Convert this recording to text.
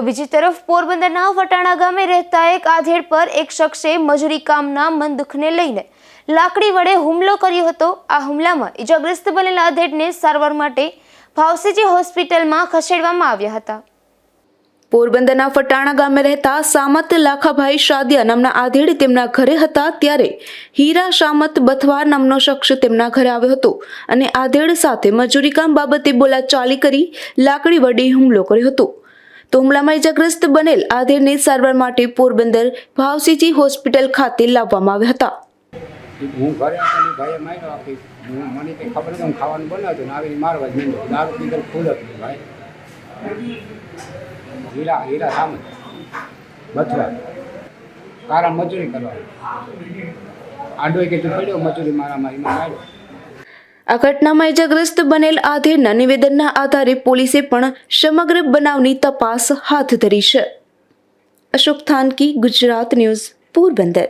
તો બીજી તરફ પોરબંદરના વટાણા ગામે રહેતા એક આધેડ પર એક શખ્સે મજૂરી કામના મન દુઃખને લઈને લાકડી વડે હુમલો કર્યો હતો। આ હુમલામાં ઈજાગ્રસ્ત બનેલા આધેડને સારવાર માટે ભાવસીજી હોસ્પિટલમાં ખસેડવામાં આવ્યા હતા। પોરબંદરના ફટાણા ગામે રહેતા સામત લાખાભાઈ શાદિયા નામના આધેડ તેમના ઘરે હતા ત્યારે હીરા શામત બથવાર નામનો શખ્સ તેમના ઘરે આવ્યો હતો અને આધેડ સાથે મજૂરી કામ બાબતે બોલાચાલી કરી લાકડી વડે હુમલો કર્યો હતો। તો હુમલામાં ઈજાગ્રસ્ત બનેલ આધેડને સારવાર માટે પોરબંદર ભાવસીજી હોસ્પિટલ ખાતે લાવવામાં આવ્યા હતા। હું ઘરે આપણી ભાઈએ માર્યો આપી મને કંઈ ખબર નથી, હું ખાવાનું બનાવતો ને આવીને મારવા જ માંડ્યો। દારૂ પીધેલ ફૂલ હતું ભાઈ। હીરા સામત બથવા કારણ મજૂરી કરવા આડો કે તું પડ્યો મજૂરી મારામાં માર્યો। આ ઘટનામાં ઈજાગ્રસ્ત બનેલ આધેડના નિવેદનના આધારે પોલીસે પણ સમગ્ર બનાવની તપાસ હાથ ધરી છે। અશોક થાનકી, ગુજરાત ન્યૂઝ, પોરબંદર।